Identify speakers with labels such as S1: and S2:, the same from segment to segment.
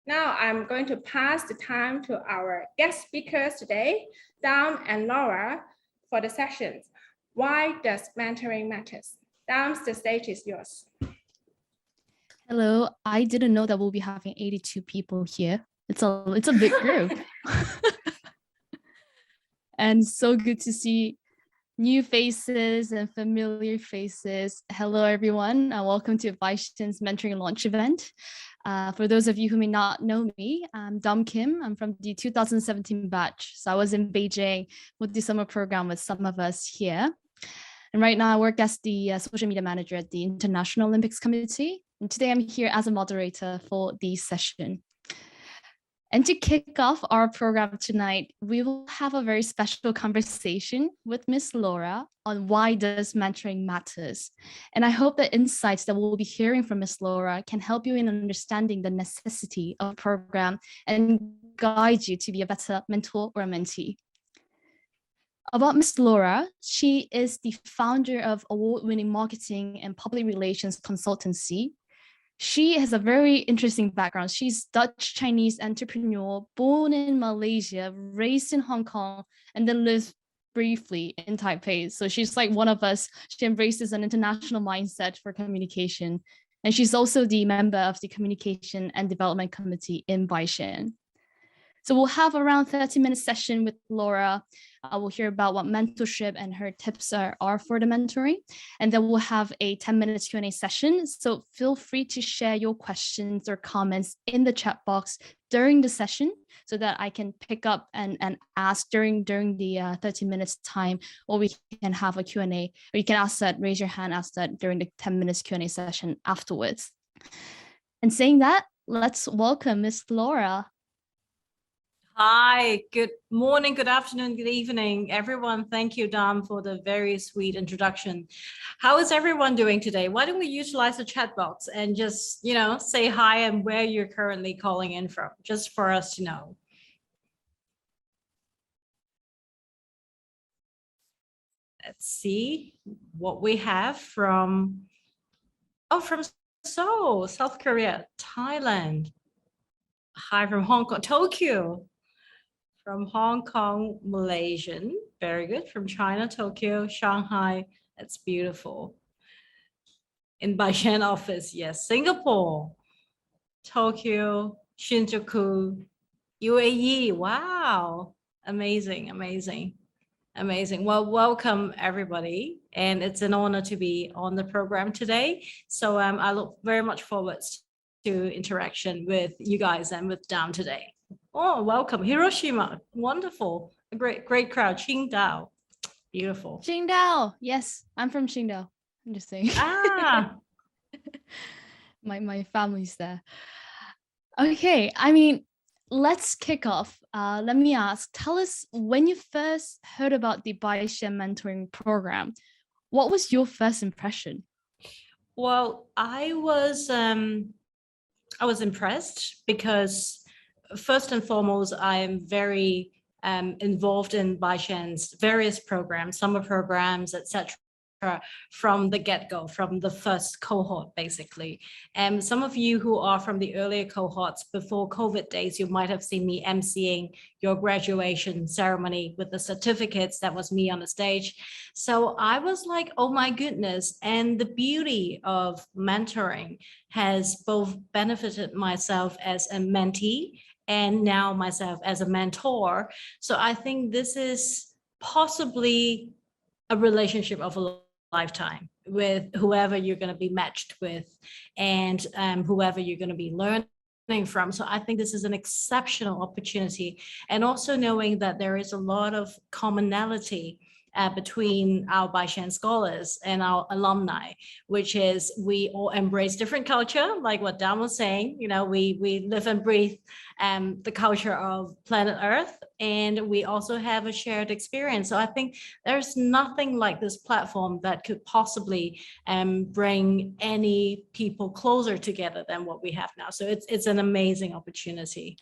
S1: Now I'm going to pass the time to our guest speakers today, Dam and Laura, for the sessions. Why does mentoring matters? Dam, the stage is yours.
S2: Hello, I didn't know that we'll be having 82 people here. It's a big group. And so good to see new faces and familiar faces. Hello, everyone, and welcome to Bai Xian's mentoring launch event. For those of you who may not know me, I'm Dam Kim. I'm from the 2017 batch. So I was in Beijing with the summer program with some of us here. And right now I work as the social media manager at the International Olympics Committee. And today I'm here as a moderator for the session. And to kick off our program tonight, we will have a very special conversation with Miss Laura on why does mentoring matters. And I hope the insights that we'll be hearing from Miss Laura can help you in understanding the necessity of a program and guide you to be a better mentor or a mentee. About Miss Laura, she is the founder of award-winning marketing and public relations consultancy. She has a very interesting background. She's Dutch-Chinese entrepreneur, born in Malaysia, raised in Hong Kong, and then lived briefly in Taipei. So she's like one of us. She embraces an international mindset for communication. And she's also the member of the Communication and Development Committee in Bai Xian. So we'll have around 30-minute session with Laura. We'll hear about what mentorship and her tips are for the mentoring. And then we'll have a 10-minute Q&A session. So feel free to share your questions or comments in the chat box during the session so that I can pick up and ask during the 30 minutes time, or we can have a Q&A, or you can ask that, raise your hand, ask that during the 10 minutes Q&A session afterwards. And saying that, let's welcome Miss Laura.
S3: Hi, good morning, good afternoon, good evening, everyone. Thank you, Dam, for the very sweet introduction. How is everyone doing today? Why don't we utilize the chat box and just, say hi and where you're currently calling in from, just for us to know. Let's see what we have from Seoul, South Korea, Thailand. Hi from Hong Kong, Tokyo. From Hong Kong, Malaysian, very good. From China, Tokyo, Shanghai, that's beautiful. In Bai Xian office, yes. Singapore, Tokyo, Shinjuku, UAE, wow. Amazing, amazing, amazing. Well, welcome everybody. And it's an honor to be on the program today. So I look very much forward to interaction with you guys and with Dam today. Oh, welcome. Hiroshima. Wonderful. A great crowd. Qingdao. Beautiful.
S2: Qingdao. Yes, I'm from Qingdao. I'm just saying.
S3: Ah.
S2: my family's there. Okay, I mean, let's kick off. Let me ask, tell us when you first heard about the Bai Xian mentoring program, what was your first impression?
S3: Well, I was impressed because first and foremost, I am very involved in Bai Xian's various programs, summer programs, etc., from the get-go, from the first cohort, basically. And some of you who are from the earlier cohorts before COVID days, you might have seen me emceeing your graduation ceremony with the certificates. That was me on the stage. So I was like, oh my goodness. And the beauty of mentoring has both benefited myself as a mentee and now myself as a mentor. So I think this is possibly a relationship of a lifetime with whoever you're going to be matched with and whoever you're going to be learning from. So I think this is an exceptional opportunity. And also knowing that there is a lot of commonality between our Bai Xian scholars and our alumni, which is we all embrace different culture, like what Dan was saying. We live and breathe the culture of planet Earth, and we also have a shared experience. So I think there's nothing like this platform that could possibly bring any people closer together than what we have now. So it's an amazing opportunity.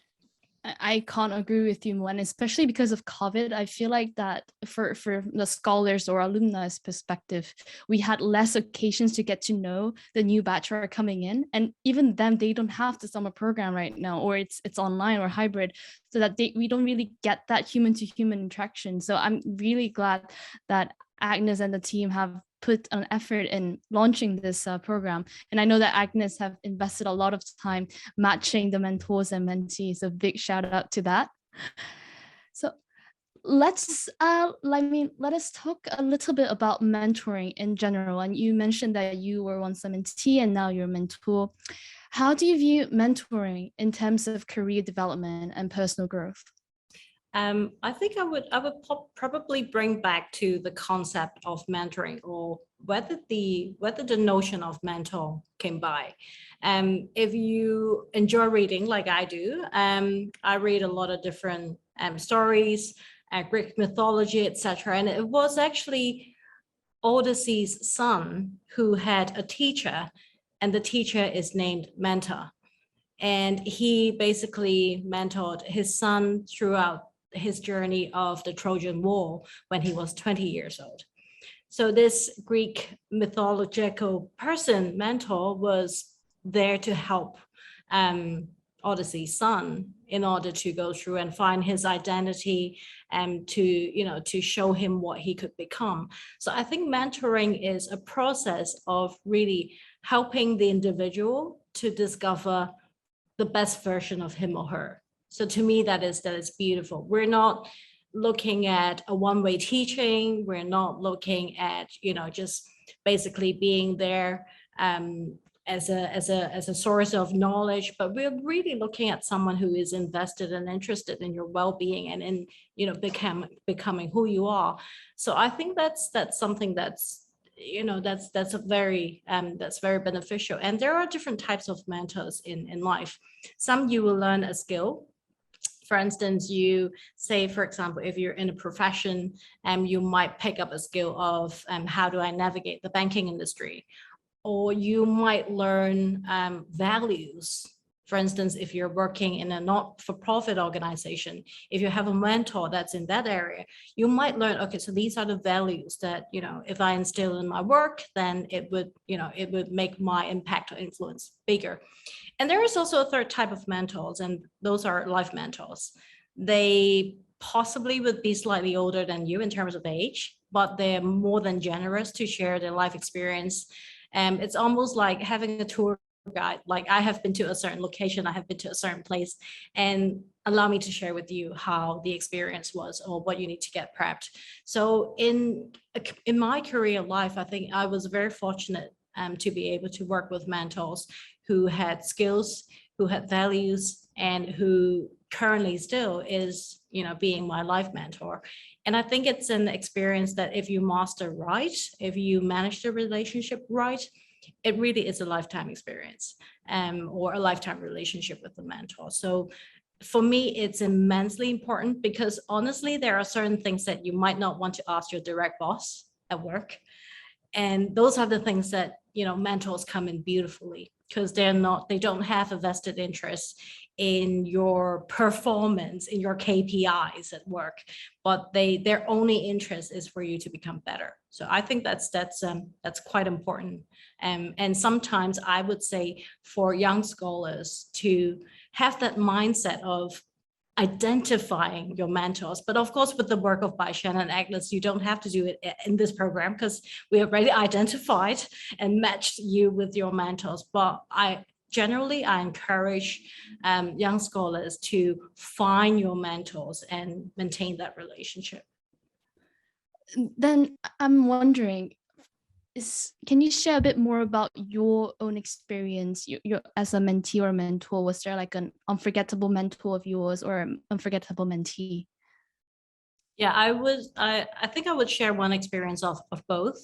S2: I can't agree with you more, and especially because of COVID, I feel like that for the scholars or alumni's perspective, we had less occasions to get to know the new batch who are coming in, and even them, they don't have the summer program right now, or it's online or hybrid, so that we don't really get that human to human interaction. So I'm really glad that Agnes and the team have put an effort in launching this program, and I know that Agnes have invested a lot of time matching the mentors and mentees. A big shout out to that. So let us talk a little bit about mentoring in general. And you mentioned that you were once a mentee and now you're a mentor. How do you view mentoring in terms of career development and personal growth?
S3: I think I would probably bring back to the concept of mentoring, or whether the notion of mentor came by. If you enjoy reading like I do, I read a lot of different stories, Greek mythology, etc. And it was actually Odysseus' son who had a teacher, and the teacher is named Mentor. And he basically mentored his son throughout his journey of the Trojan War when he was 20 years old. So this Greek mythological person, mentor, was there to help Odysseus' son in order to go through and find his identity and to show him what he could become. So I think mentoring is a process of really helping the individual to discover the best version of him or her. So to me, that is beautiful. We're not looking at a one-way teaching. We're not looking at, just basically being there as a source of knowledge, but we're really looking at someone who is invested and interested in your well-being and in, becoming who you are. So I think that's something that's very beneficial. And there are different types of mentors in life. Some you will learn a skill. For instance, you say, for example, if you're in a profession, you might pick up a skill of how do I navigate the banking industry, or you might learn values. For instance, if you're working in a not-for-profit organization, if you have a mentor that's in that area, you might learn, okay, so these are the values that, if I instill in my work, then it would make my impact or influence bigger. And there is also a third type of mentors, and those are life mentors. They possibly would be slightly older than you in terms of age, but they're more than generous to share their life experience. It's almost like having a tour guide. Like, I have been to a certain location, I have been to a certain place, and allow me to share with you how the experience was or what you need to get prepped. So in my career life, I think I was very fortunate to be able to work with mentors who had skills, who had values, and who currently still is, being my life mentor. And I think it's an experience that if you master right, if you manage the relationship right, it really is a lifetime experience, or a lifetime relationship with the mentor. So for me, it's immensely important, because honestly, there are certain things that you might not want to ask your direct boss at work. And those are the things that, mentors come in beautifully, because they don't have a vested interest in your performance, in your KPIs at work, but their only interest is for you to become better. So I think that's quite important. And sometimes I would say for young scholars to have that mindset of identifying your mentors. But of course, with the work of Bai Xian and Agnes, you don't have to do it in this program, because we have already identified and matched you with your mentors. But I encourage young scholars to find your mentors and maintain that relationship.
S2: Then I'm wondering, can you share a bit more about your own experience your as a mentee or mentor? Was there like an unforgettable mentor of yours or an unforgettable mentee?
S3: Yeah, I think I would share one experience of both.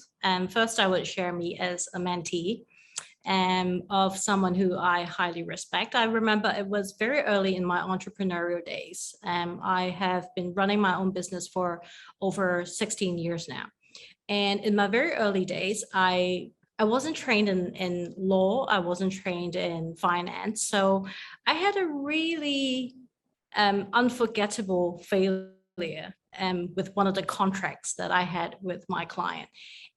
S3: First, I would share me as a mentee of someone who I highly respect. I remember it was very early in my entrepreneurial days. I have been running my own business for over 16 years now. And in my very early days, I wasn't trained in law. I wasn't trained in finance. So I had a really unforgettable failure with one of the contracts that I had with my client.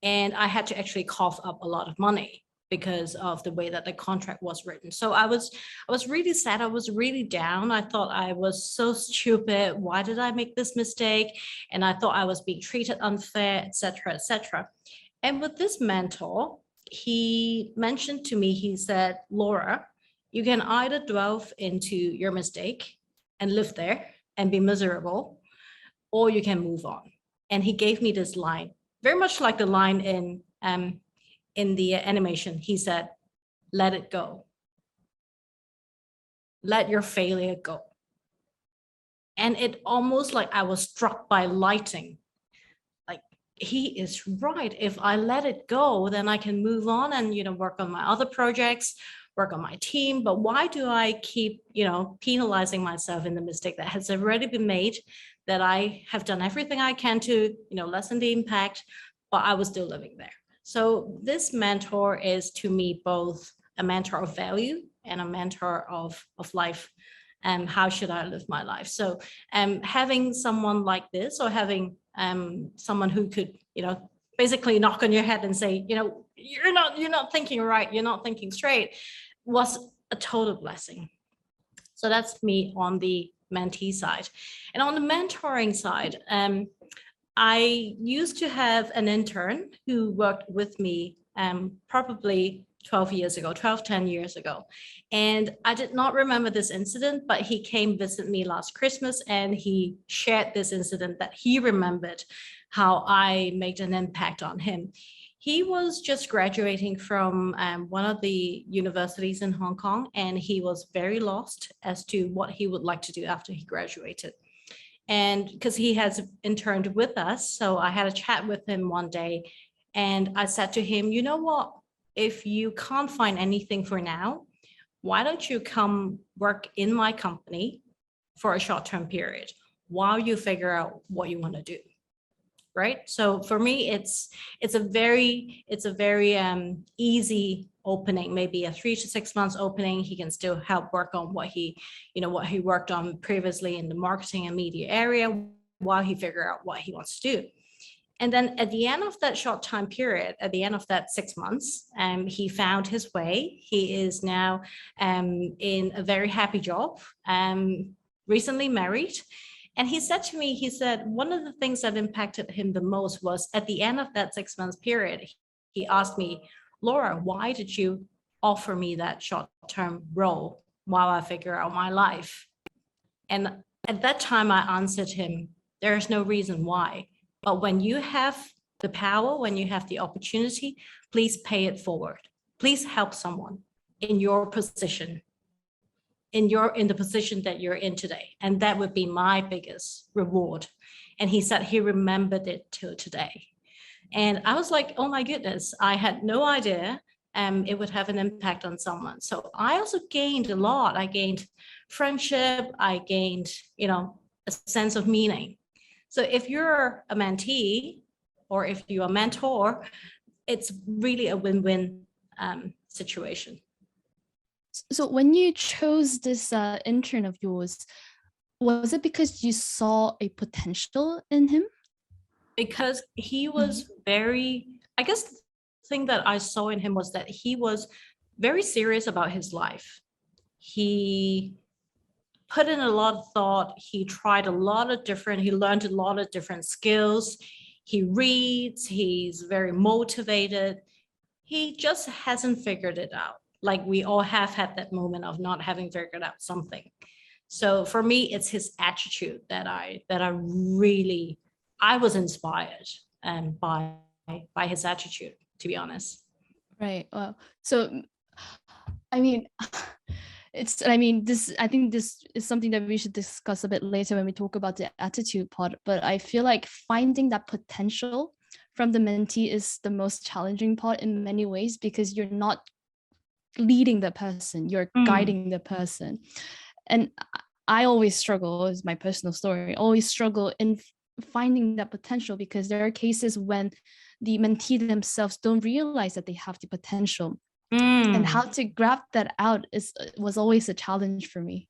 S3: And I had to actually cough up a lot of money because of the way that the contract was written. So I was really sad. I was really down. I thought I was so stupid. Why did I make this mistake? And I thought I was being treated unfair, etc., etc. And with this mentor, he mentioned to me, he said, Laura, you can either delve into your mistake and live there and be miserable, or you can move on. And he gave me this line, very much like the line in the animation. He said, let it go. Let your failure go. And it almost like I was struck by lightning. Like, he is right. If I let it go, then I can move on and, work on my other projects, work on my team. But why do I keep, penalizing myself in the mistake that has already been made, that I have done everything I can to, lessen the impact, but I was still living there. So this mentor is to me both a mentor of value and a mentor of life. And how should I live my life? So having someone like this, or having someone who could, basically knock on your head and say, you're not thinking right, you're not thinking straight, was a total blessing. So that's me on the mentee side. And on the mentoring side, I used to have an intern who worked with me probably 10 years ago. And I did not remember this incident, but he came visit me last Christmas and he shared this incident that he remembered, how I made an impact on him. He was just graduating from one of the universities in Hong Kong, and he was very lost as to what he would like to do after he graduated. And because he has interned with us, so I had a chat with him one day, and I said to him, you know what, if you can't find anything for now, why don't you come work in my company for a short-term period while you figure out what you want to do, right? So for me, it's a very easy opening, maybe a 3 to 6 months opening. He can still help work on what he worked on previously in the marketing and media area while he figure out what he wants to do. And then at the end of that short time period, at the end of that 6 months, he found his way. He is now in a very happy job, recently married. And he said to me, he said, one of the things that impacted him the most was at the end of that 6 months period, he asked me, Laura, why did you offer me that short-term role while I figure out my life? And at that time, I answered him, there is no reason why. But when you have the power, when you have the opportunity, please pay it forward. Please help someone in your position, in the position that you're in today. And that would be my biggest reward. And he said he remembered it till today. And I was like, oh my goodness, I had no idea it would have an impact on someone. So I also gained a lot. I gained friendship. I gained, a sense of meaning. So if you're a mentee or if you're a mentor, it's really a win-win situation.
S2: So when you chose this intern of yours, was it because you saw a potential in him?
S3: Because he was very, I guess the thing that I saw in him was that he was very serious about his life. He put in a lot of thought. He tried he learned a lot of different skills. He reads, he's very motivated. He just hasn't figured it out. Like we all have had that moment of not having figured out something. So for me, it's his attitude that I was inspired by his attitude, to be honest.
S2: Right. Well, so I think this is something that we should discuss a bit later when we talk about the attitude part. But I feel like finding that potential from the mentee is the most challenging part in many ways, because you're not leading the person, you're guiding the person. And I always struggle, is my personal story, always struggle in finding that potential, because there are cases when the mentee themselves don't realize that they have the potential. And how to grab that out was always a challenge for me.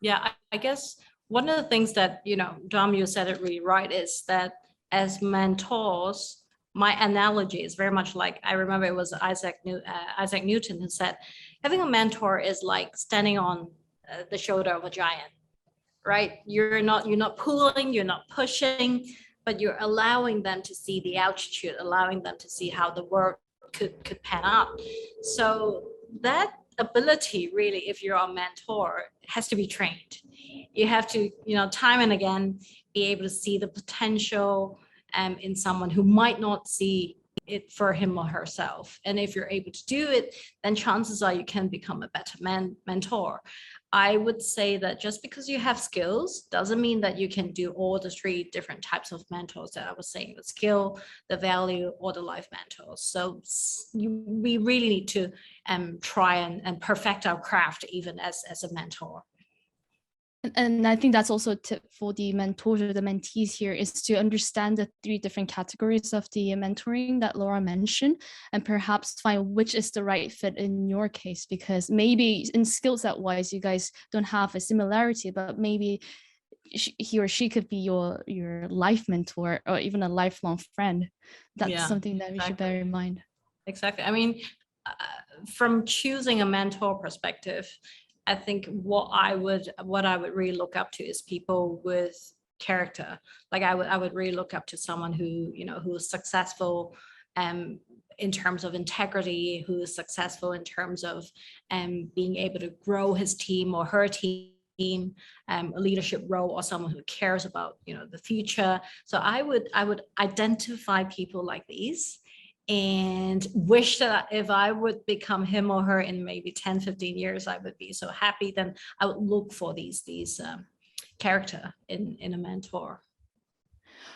S3: Yeah, I guess one of the things that, Dom, you said it really right, is that as mentors, my analogy is very much like, I remember it was Isaac Newton who said, having a mentor is like standing on the shoulder of a giant, right? You're not pulling, you're not pushing, but you're allowing them to see the altitude, allowing them to see how the world could pan out. So that ability, really, if you're a mentor, has to be trained. You have to, time and again, be able to see the potential in someone who might not see it for him or herself. And if you're able to do it, then chances are you can become a better mentor. I would say that just because you have skills doesn't mean that you can do all the 3 different types of mentors that I was saying, the skill, the value, or the life mentors. So we really need to try and perfect our craft even as a mentor.
S2: And I think that's also a tip for the mentors or the mentees here, is to understand the 3 different categories of the mentoring that Laura mentioned, and perhaps find which is the right fit in your case, because maybe in skill set wise, you guys don't have a similarity, but maybe he or she could be your life mentor or even a lifelong friend. That's something that we should bear in mind.
S3: Exactly. I mean, from choosing a mentor perspective, I think what I would really look up to is people with character. Like I would really look up to someone who, who is successful in terms of integrity, who is successful in terms of being able to grow his team or her team, a leadership role, or someone who cares about, the future. So I would identify people like these and wish that if I would become him or her in maybe 10, 15 years, I would be so happy. Then I would look for these character in a mentor.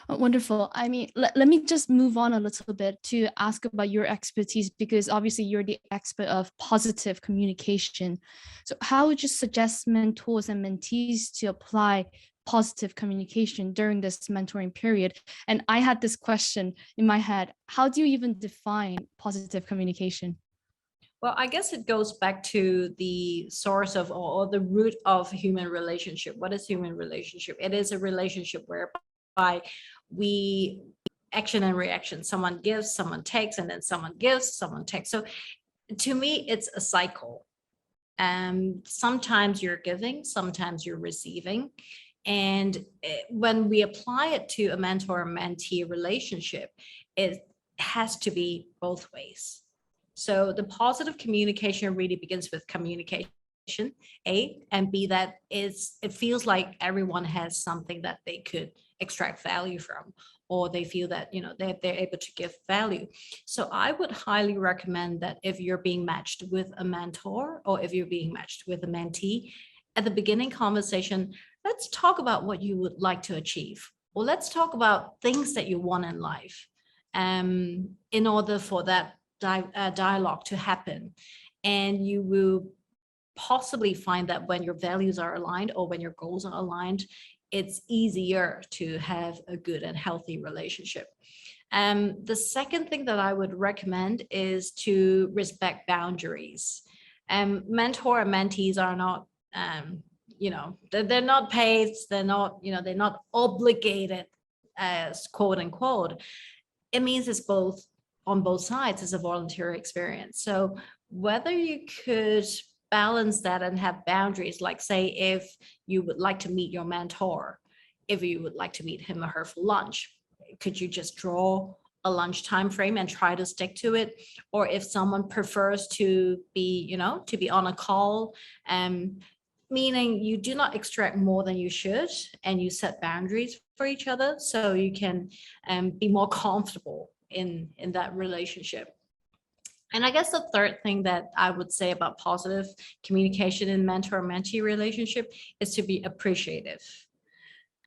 S2: Wonderful. I mean, let me just move on a little bit to ask about your expertise, because obviously you're the expert of positive communication. So how would you suggest mentors and mentees to apply positive communication during this mentoring period? And I had this question in my head: how do you even define positive communication?
S3: Well, I guess it goes back to the source of, or the root of human relationship. What is human relationship? It is a relationship whereby we action and reaction. Someone gives, someone takes, and then someone gives, someone takes. So to me, it's a cycle. Sometimes you're giving, sometimes you're receiving. And when we apply it to a mentor-mentee relationship, it has to be both ways. So the positive communication really begins with communication, A, and B, that it feels like everyone has something that they could extract value from, or they feel that, they're able to give value. So I would highly recommend that if you're being matched with a mentor, or if you're being matched with a mentee, at the beginning conversation, let's talk about what you would like to achieve, or let's talk about things that you want in life, in order for that dialogue to happen. And you will possibly find that when your values are aligned, or when your goals are aligned, it's easier to have a good and healthy relationship. The second thing that I would recommend is to respect boundaries. Mentor and mentees are not, they're not paid, they're not obligated, as quote unquote. It means it's both, on both sides, is a volunteer experience. So whether you could balance that and have boundaries, like say if you would like to meet your mentor, if you would like to meet him or her for lunch, could you just draw a lunch time frame and try to stick to it? Or if someone prefers to be, on a call, meaning you do not extract more than you should, and you set boundaries for each other so you can be more comfortable in that relationship. And I guess the third thing that I would say about positive communication in mentor-mentee relationship is to be appreciative.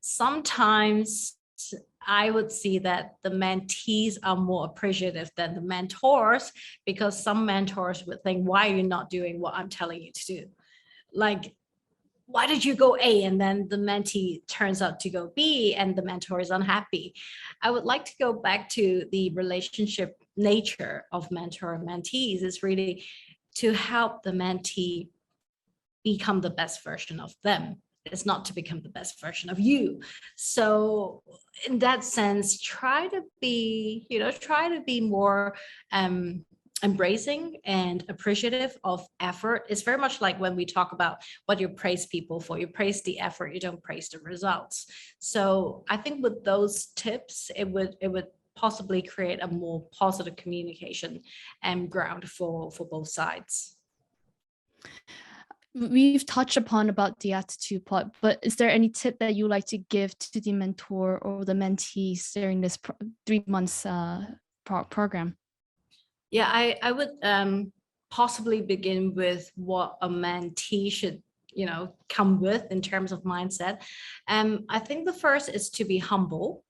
S3: Sometimes I would see that the mentees are more appreciative than the mentors, because some mentors would think, why are you not doing what I'm telling you to do? Like, why did you go A? And then the mentee turns out to go B, and the mentor is unhappy. I would like to go back to the relationship nature of mentor and mentees, is really to help the mentee become the best version of them It's not to become the best version of you. So in that sense, try to be more embracing and appreciative of effort. It's very much like when we talk about what you praise people for. You praise the effort, you don't praise the results. So I think with those tips, it would possibly create a more positive communication and ground for both sides.
S2: We've touched upon about the attitude part, but is there any tip that you like to give to the mentor or the mentees during this 3 months program?
S3: Yeah, I would possibly begin with what a mentee should, come with in terms of mindset. I think the first is to be humble,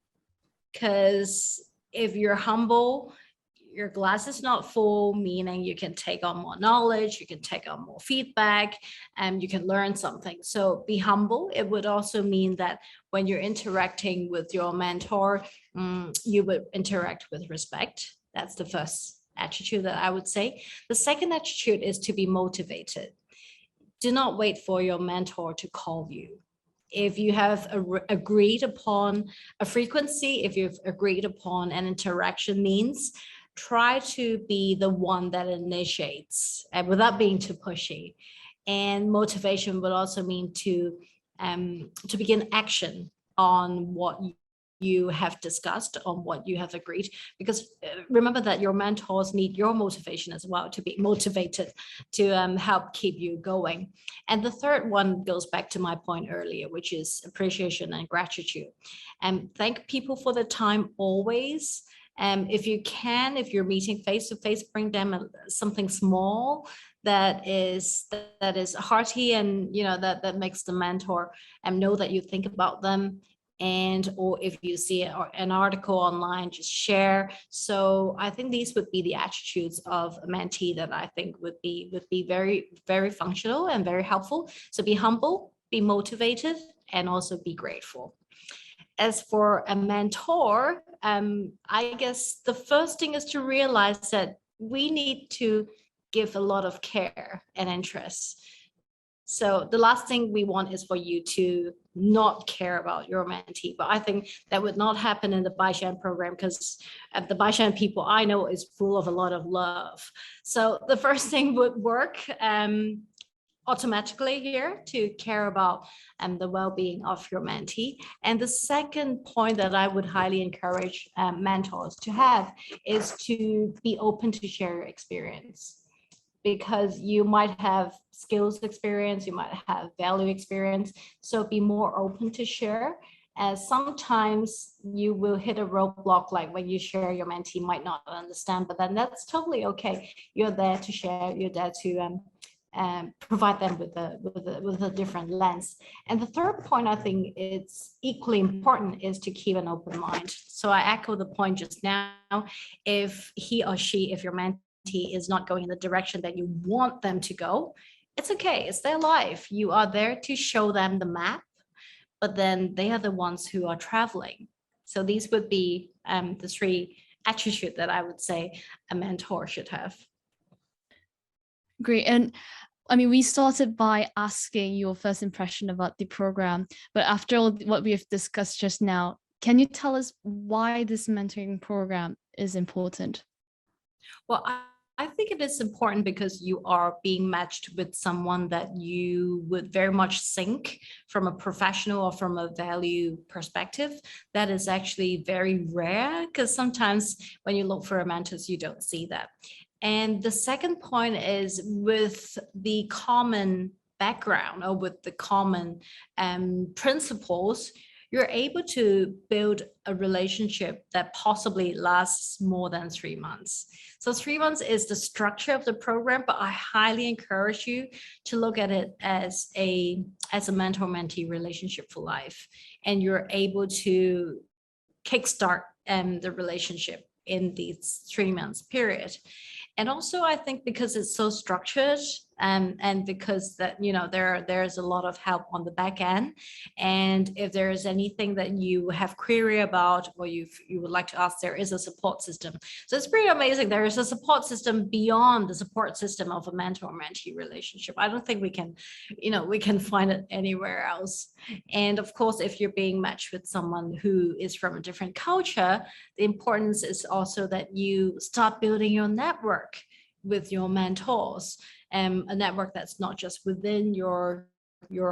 S3: because if you're humble, your glass is not full, meaning you can take on more knowledge, you can take on more feedback, and you can learn something. So be humble. It would also mean that when you're interacting with your mentor, you would interact with respect. That's the first attitude that I would say. The second attitude is to be motivated. Do not wait for your mentor to call you. If you have agreed upon a frequency, if you've agreed upon an interaction means, try to be the one that initiates, and without being too pushy. And motivation would also mean to begin action on what you have discussed, on what you have agreed, because remember that your mentors need your motivation as well to be motivated to help keep you going. And the third one goes back to my point earlier, which is appreciation and gratitude. And thank people for the time always. If you can, if you're meeting face to face, bring them something small that is hearty, and that makes the mentor know that you think about them. And or if you see an article online, just share. So I think these would be the attitudes of a mentee that I think would be very, very functional and very helpful. So be humble, be motivated, and also be grateful. As for a mentor, I guess the first thing is to realize that we need to give a lot of care and interest. So the last thing we want is for you to not care about your mentee. But I think that would not happen in the Bai Xian program, because the Bai Xian people I know is full of a lot of love. So the first thing would work automatically here to care about the well-being of your mentee. And the second point that I would highly encourage mentors to have is to be open to share your experience, because you might have skills experience, you might have value experience. So be more open to share, as sometimes you will hit a roadblock, like when you share, your mentee might not understand, but then that's totally okay. You're there to share, you're there to provide them with a different lens. And the third point I think it's equally important is to keep an open mind. So I echo the point just now. If he or she, if your mentee is not going in the direction that you want them to go, it's okay. It's their life. You are there to show them the map, but then they are the ones who are traveling. So these would be the three attitudes that I would say a mentor should have.
S2: Great. And I mean, we started by asking your first impression about the program, but after all what we have discussed just now, can you tell us why this mentoring program is important?
S3: Well, I think it is important because you are being matched with someone that you would very much sync from a professional or from a value perspective. That is actually very rare, because sometimes when you look for a mentor, you don't see that. And the second point is with the common background or with the common principles, you're able to build a relationship that possibly lasts more than 3 months. So 3 months is the structure of the program, but I highly encourage you to look at it as a mentor-mentee relationship for life. And you're able to kickstart the relationship in these 3 months period. And also, I think because it's so structured, and because that, there's a lot of help on the back end. And if there is anything that you have query about, or you would like to ask, there is a support system. So it's pretty amazing. There is a support system beyond the support system of a mentor-mentee relationship. I don't think we can find it anywhere else. And of course, if you're being matched with someone who is from a different culture, the importance is also that you start building your network with your mentors, a network that's not just within your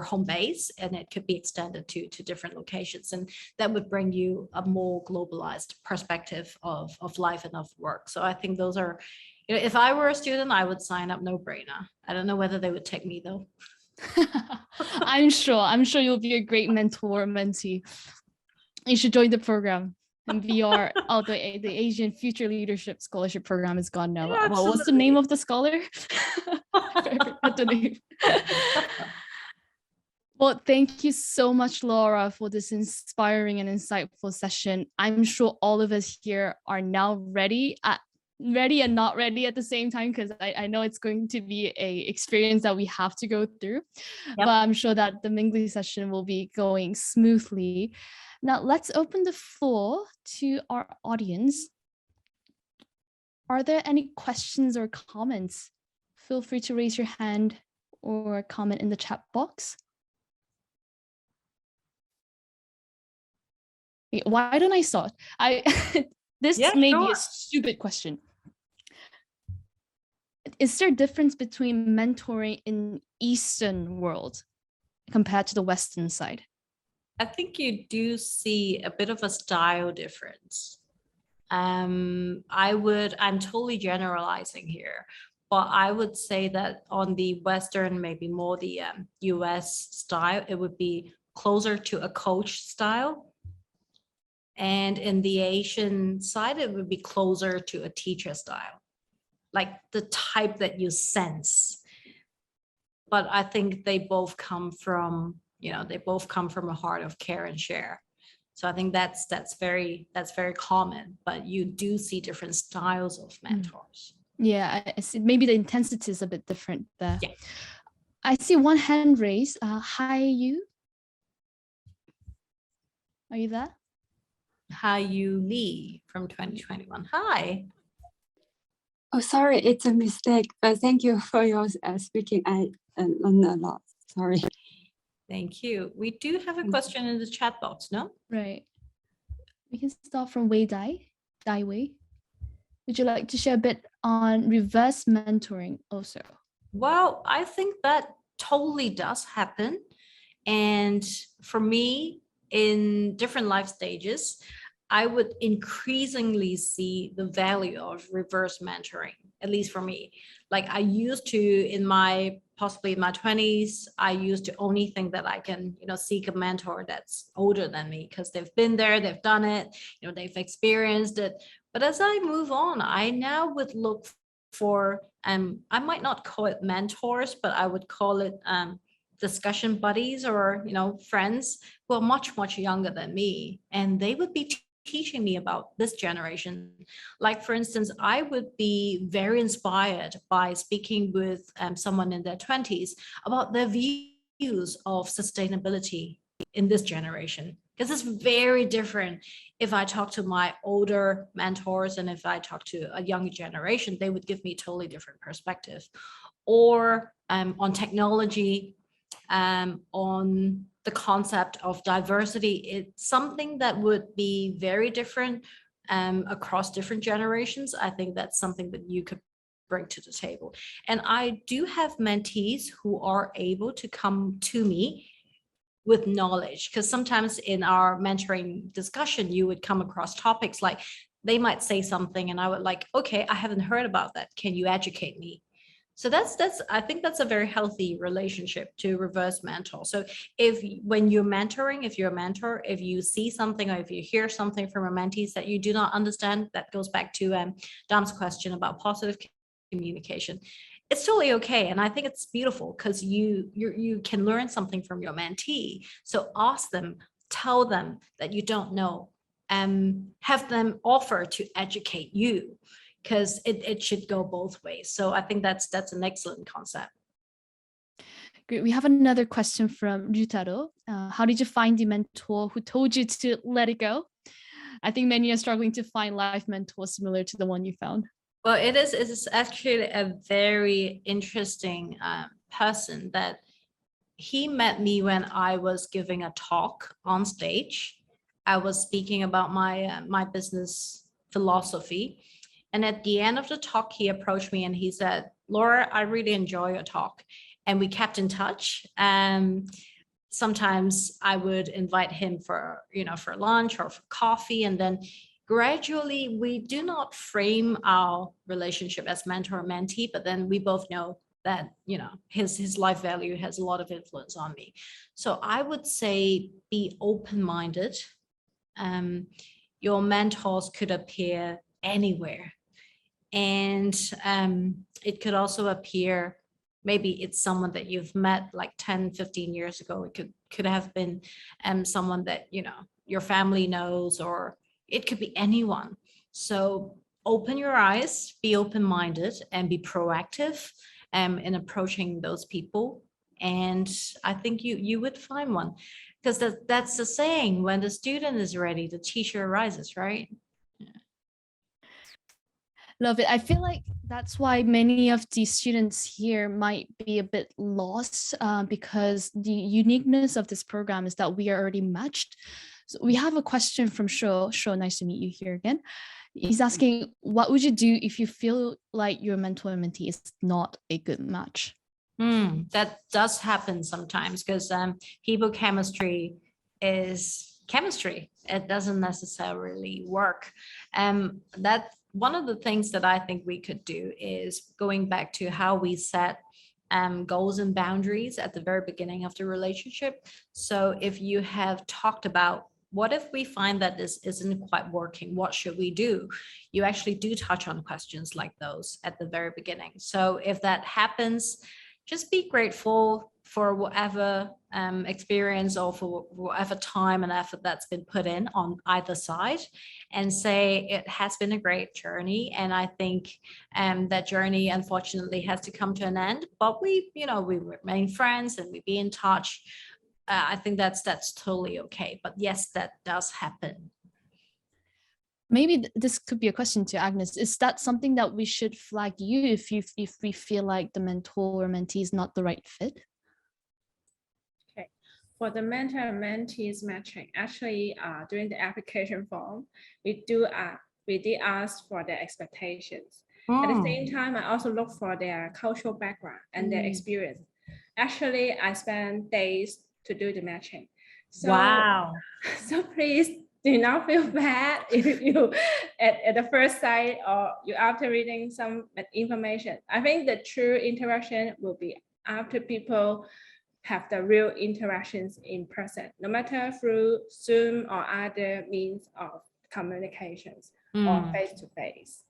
S3: home base, and it could be extended to different locations, and that would bring you a more globalized perspective of life and of work. So I think those are, if I were a student, I would sign up, no brainer. I don't know whether they would take me though.
S2: I'm sure you'll be a great mentor, mentee. You should join the program. And VR, the Asian Future Leadership Scholarship Program is gone now.
S3: Yeah,
S2: what was the name of the scholar? I forgot the name. Well, thank you so much, Laura, for this inspiring and insightful session. I'm sure all of us here are now ready and not ready at the same time, because I know it's going to be a experience that we have to go through.
S3: Yep.
S2: But I'm sure that the mingling session will be going smoothly. Now, let's open the floor to our audience. Are there any questions or comments? Feel free to raise your hand or comment in the chat box. Why don't I start? This may be a stupid question. Is there a difference between mentoring in Eastern world compared to the Western side?
S3: I think you do see a bit of a style difference. I'm totally generalizing here, but I would say that on the Western, maybe more the US style, it would be closer to a coach style. And in the Asian side, it would be closer to a teacher style, like the type that you sense. But I think they both come from a heart of care and share. So I think that's very common, but you do see different styles of mentors.
S2: Yeah, I see. Maybe the intensity is a bit different there.
S3: Yeah.
S2: I see one hand raised. Hi, you. Are you there?
S3: Hi, you Lee from 2021. Hi.
S4: Oh, sorry, it's a mistake. But thank you for your speaking. I learned a lot. Sorry.
S3: Thank you. We do have a question in the chat box, no?
S2: Right. We can start from Wei Wei. Would you like to share a bit on reverse mentoring also?
S3: Well, I think that totally does happen. And for me, in different life stages, I would increasingly see the value of reverse mentoring, at least for me. Like I used to, possibly in my 20s, I used to only think that I can, seek a mentor that's older than me because they've been there, they've done it, they've experienced it. But as I move on, I now would look for, I might not call it mentors, but I would call it discussion buddies or, friends who are much, much younger than me. And they would be teaching me about this generation. Like, for instance, I would be very inspired by speaking with someone in their 20s about their views of sustainability in this generation. Because it's very different if I talk to my older mentors and if I talk to a younger generation, they would give me totally different perspective. Or on technology, on the concept of diversity, it's something that would be very different across different generations. I think that's something that you could bring to the table. And I do have mentees who are able to come to me with knowledge, because sometimes in our mentoring discussion, you would come across topics like they might say something and I would like, okay, I haven't heard about that. Can you educate me? So I think that's a very healthy relationship to reverse mentor. So when you're mentoring, if you're a mentor, if you see something or if you hear something from a mentees that you do not understand, that goes back to Dam's question about positive communication. It's totally okay. And I think it's beautiful because you can learn something from your mentee. So ask them, tell them that you don't know, have them offer to educate you. because it should go both ways. So I think that's an excellent concept.
S2: Great. We have another question from Ryutaro. How did you find the mentor who told you to let it go? I think many are struggling to find life mentors similar to the one you found.
S3: Well, it is actually a very interesting person that he met me when I was giving a talk on stage. I was speaking about my business philosophy. And at the end of the talk, he approached me and he said, Laura, I really enjoy your talk. And we kept in touch. Sometimes I would invite him for lunch or for coffee. And then gradually, we do not frame our relationship as mentor or mentee, but then we both know that, his life value has a lot of influence on me. So I would say be open-minded. Your mentors could appear anywhere. And it could also appear, maybe it's someone that you've met like 10, 15 years ago. It could have been someone that, your family knows, or it could be anyone. So open your eyes, be open-minded, and be proactive in approaching those people. And I think you would find one, because that's the saying, when the student is ready, the teacher arises, right?
S2: Love it. I feel like that's why many of the students here might be a bit lost, because the uniqueness of this program is that we are already matched. So we have a question from Sho. Sho, nice to meet you here again. He's asking, what would you do if you feel like your mentor and mentee is not a good match?
S3: That does happen sometimes, because Hebrew chemistry is chemistry. It doesn't necessarily work. That one of the things that I think we could do is going back to how we set goals and boundaries at the very beginning of the relationship. So if you have talked about, what if we find that this isn't quite working? What should we do? You actually do touch on questions like those at the very beginning. So if that happens, just be grateful for whatever experience or for whatever time and effort that's been put in on either side, and say it has been a great journey. And I think that journey unfortunately has to come to an end, but we remain friends and we be in touch. I think that's totally okay. But yes, that does happen.
S2: Maybe this could be a question to Agnes. Is that something that we should flag you if we feel like the mentor or mentee is not the right fit?
S1: Okay, for the mentor and mentees matching, actually, during the application form, we did ask for their expectations. At the same time, I also look for their cultural background and their experience. Actually, I spent days to do the matching. So,
S3: wow.
S1: So please do not feel bad if you at the first sight or you after reading some information. I think the true interaction will be after people have the real interactions in person, no matter through Zoom or other means of communications or face-to-face.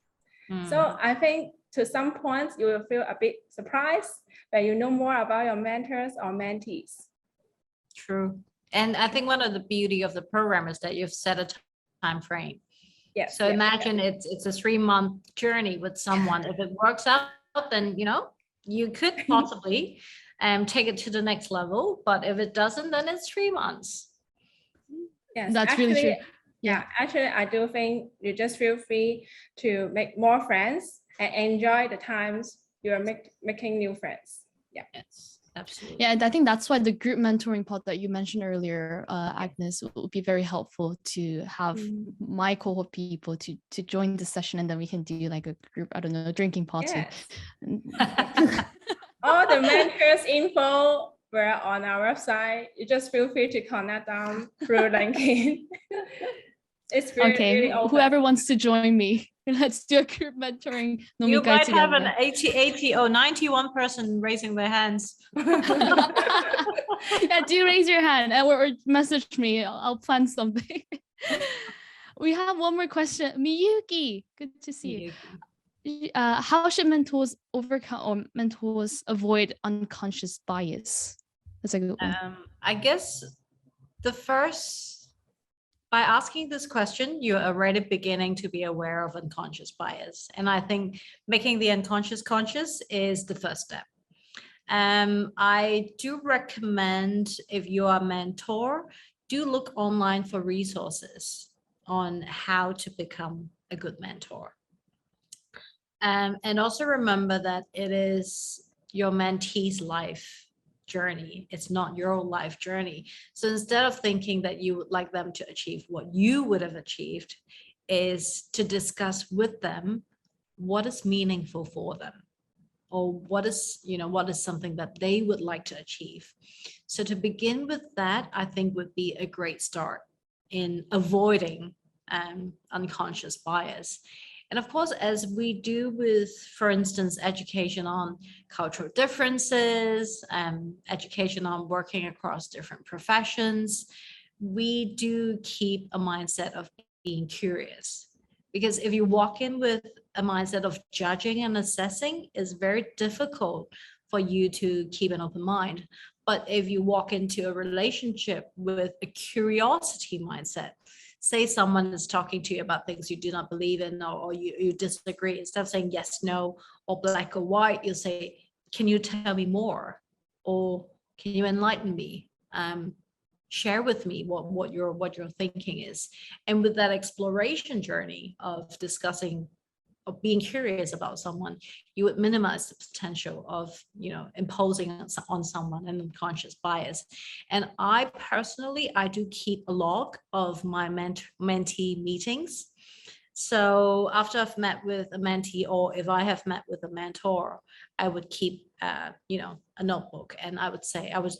S1: So I think to some points you will feel a bit surprised when you know more about your mentors or mentees.
S3: True. And I think one of the beauty of the program is that you've set a time frame.
S1: Yes.
S3: So imagine it's a 3-month journey with someone. If it works out, then you could possibly take it to the next level. But if it doesn't, then it's 3 months.
S1: Yes,
S2: that's really true.
S1: Yeah, actually, I do think you just feel free to make more friends and enjoy the times you're making new friends. Yeah.
S3: Yes. Absolutely.
S2: Yeah, and I think that's why the group mentoring pod that you mentioned earlier, Agnes, would be very helpful to have my cohort people to join the session, and then we can do like a group, I don't know, drinking party.
S1: Yes. All the mentors info were on our website. You just feel free to connect them through LinkedIn. It's really,
S2: okay,
S1: really open.
S2: Whoever wants to join me, let's do a group mentoring.
S3: You might
S2: together.
S3: have an 80 or 91 person raising their hands.
S2: Yeah, do raise your hand or message me. I'll plan something. We have one more question. Miyuki, good to see you. How should mentors overcome or mentors avoid unconscious bias? That's a good one.
S3: I guess the first by asking this question, you're already beginning to be aware of unconscious bias. And I think making the unconscious conscious is the first step. I do recommend, if you are a mentor, do look online for resources on how to become a good mentor. And also remember that it is your mentee's life journey. It's not your life journey. So instead of thinking that you would like them to achieve what you would have achieved, is to discuss with them what is meaningful for them, or what is, what is something that they would like to achieve. So to begin with that, I think would be a great start in avoiding unconscious bias. And of course, as we do with, for instance, education on cultural differences, education on working across different professions, we do keep a mindset of being curious. Because if you walk in with a mindset of judging and assessing, it's very difficult for you to keep an open mind. But if you walk into a relationship with a curiosity mindset, say someone is talking to you about things you do not believe in, or you disagree, instead of saying yes, no, or black or white, you'll say, can you tell me more? Or can you enlighten me? Share with me what your thinking is. And with that exploration journey of discussing, of being curious about someone, you would minimize the potential of imposing on someone an unconscious bias. And I personally, I do keep a log of my mentee meetings. So after I've met with a mentee, or if I have met with a mentor, I would keep a notebook, and I would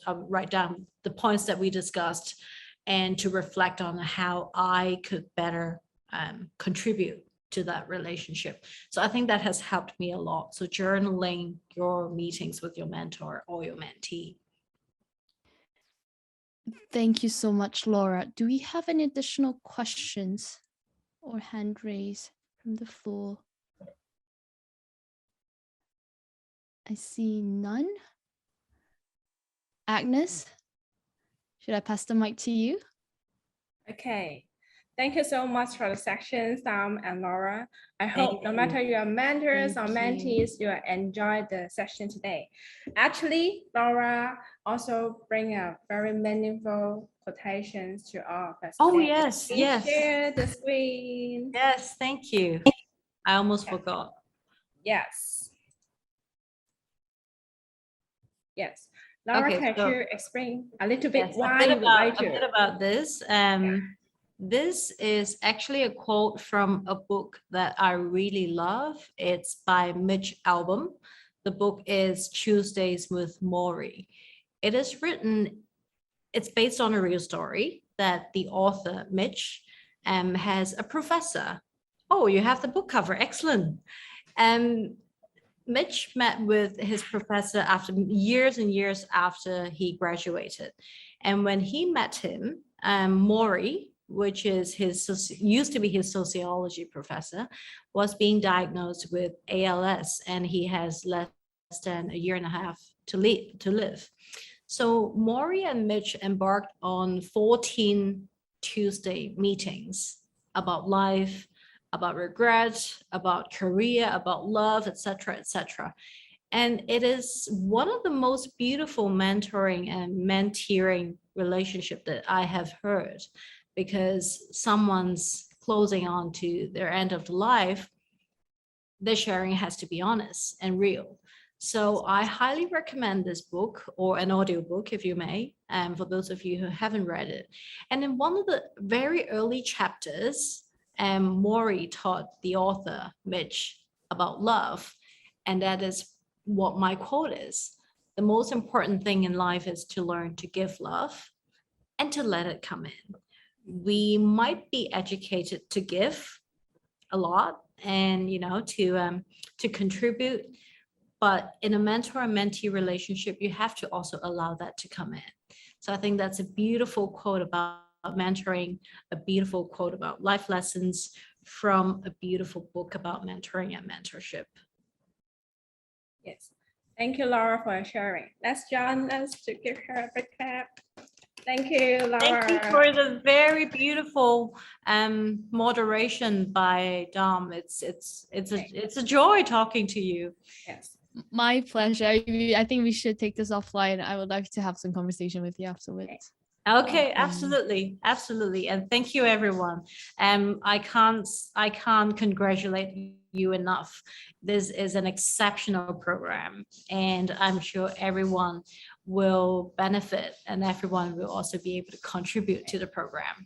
S3: write down the points that we discussed, and to reflect on how I could better contribute to that relationship. So I think that has helped me a lot. So journaling your meetings with your mentor or your mentee.
S2: Thank you so much, Laura. Do we have any additional questions or hand raise from the floor? I see none. Agnes, should I pass the mic to you?
S1: Okay. Thank you so much for the section, Sam and Laura. I hope no matter you are mentors or mentees, you enjoyed the session today. Actually, Laura also bring a very meaningful quotations to all of us.
S3: Oh,
S1: today.
S3: yes,
S1: Please
S3: yes.
S1: share the screen.
S3: Yes, thank you. I almost forgot.
S1: Yes. Yes. Laura,
S3: Okay,
S1: can you explain a little bit why
S3: a
S1: you would like
S3: bit
S1: to?
S3: about this. This is actually a quote from a book that I really love. It's by Mitch Albom. The book is Tuesdays with Maury. It is written, it's based on a real story that the author, Mitch, has a professor. Oh, you have the book cover. Excellent. Mitch met with his professor after years and years after he graduated. And when he met him, Maury, which is used to be his sociology professor, was being diagnosed with ALS, and he has less than a year and a half to live. So Maury and Mitch embarked on 14 Tuesday meetings about life, about regret, about career, about love, etc., etc. And it is one of the most beautiful mentoring and mentoring relationship that I have heard, because someone's closing on to their end of life, the sharing has to be honest and real. So I highly recommend this book, or an audiobook, if you may, for those of you who haven't read it. And in one of the very early chapters, Maury taught the author, Mitch, about love. And that is what my quote is. The most important thing in life is to learn to give love and to let it come in. We might be educated to give a lot and, to contribute, but in a mentor and mentee relationship, you have to also allow that to come in. So I think that's a beautiful quote about mentoring, a beautiful quote about life lessons from a beautiful book about mentoring and mentorship.
S1: Yes. Thank you, Laura, for sharing. Let's join us to give her a big clap. Thank you, Laura.
S3: Thank you for the very beautiful moderation by Dom. It's a joy talking to you.
S1: Yes.
S2: My pleasure. I think we should take this offline. I would like to have some conversation with you afterwards.
S3: Okay, absolutely, absolutely, and thank you, everyone. I can't congratulate you enough. This is an exceptional program, and I'm sure everyone will benefit, and everyone will also be able to contribute to the program.